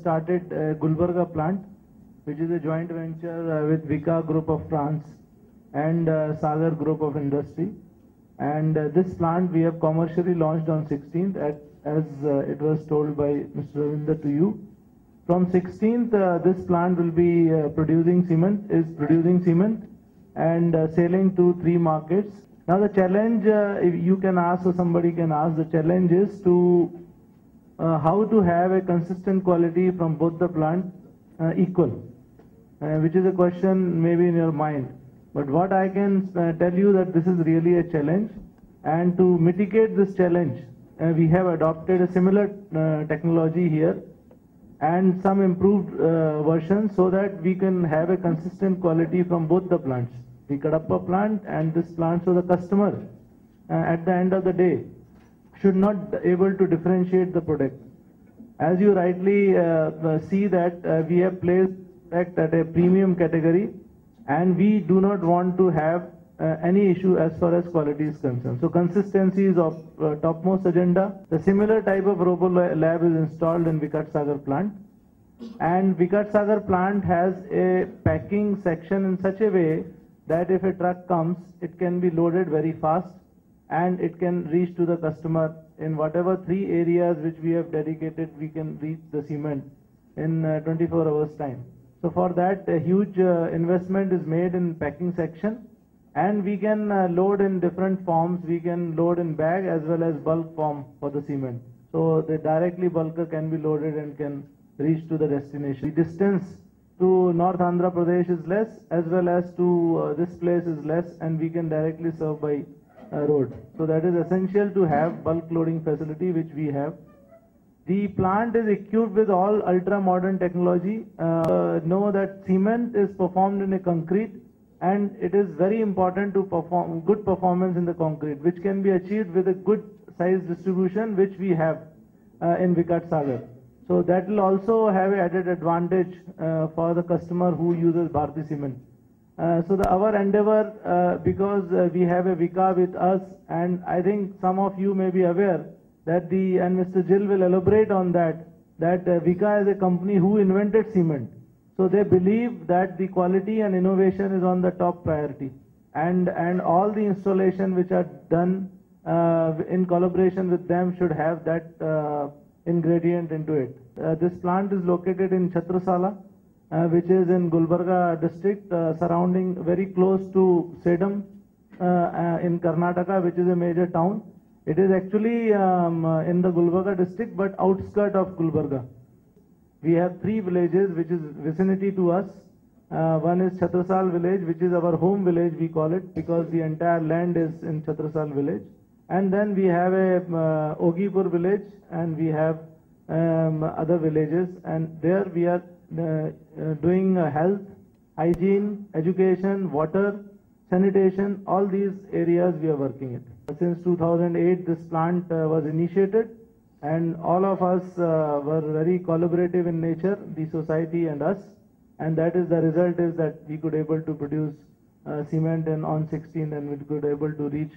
started Gulbarga plant, which is a joint venture with Vika Group of France and Sagar Group of Industry. And this plant we have commercially launched on 16th, as it was told by Mr. Ravinder to you. From 16th, this plant will be producing cement and selling to 3 markets. Now the challenge, if you can ask or somebody can ask, the challenge is to how to have a consistent quality from both the plant equal, which is a question maybe in your mind. But what I can tell you that this is really a challenge, and to mitigate this challenge, we have adopted a similar technology here and some improved versions so that we can have a consistent quality from both the plants, the Kadapa plant and this plant, so the customer at the end of the day should not be able to differentiate the product. As you rightly see that we have placed product at a premium category, and we do not want to have any issue as far as quality is concerned. So consistency is of topmost agenda. The similar type of Robo Lab is installed in Vikat Sagar plant, and Vikat Sagar plant has a packing section in such a way that if a truck comes, it can be loaded very fast and it can reach to the customer in whatever 3 areas which we have dedicated. We can reach the cement in 24 hours time. So for that, a huge investment is made in packing section, and we can load in different forms. We can load in bag as well as bulk form for the cement. So the directly bulker can be loaded and can reach to the destination. The distance to North Andhra Pradesh is less, as well as to this place is less, and we can directly serve by road. So that is essential to have bulk loading facility, which we have. The plant is equipped with all ultra modern technology. Know that cement is performed in a concrete, and it is very important to perform good performance in the concrete, which can be achieved with a good size distribution, which we have in Vikat Sagar. So that will also have an added advantage for the customer who uses Bharti cement. So our endeavor, because we have a Vika with us, and I think some of you may be aware that and Mr. Jill will elaborate on that Vika is a company who invented cement. So they believe that the quality and innovation is on the top priority, and all the installation which are done in collaboration with them should have that ingredient into it. This plant is located in Chhatrasala, which is in Gulbarga district, surrounding very close to Sedam in Karnataka, which is a major town. It is actually in the Gulbarga district, but outskirt of Gulbarga. We have 3 villages which is vicinity to us. One is Chhatrasal village, which is our home village, we call it, because the entire land is in Chhatrasal village. And then we have a Ogipur village, and we have other villages, and there we are doing health, hygiene, education, water, sanitation, all these areas we are working it. Since 2008, this plant was initiated, and all of us were very collaborative in nature, the society and us, and that is the result is that we could able to produce cement on 16th, and we could able to reach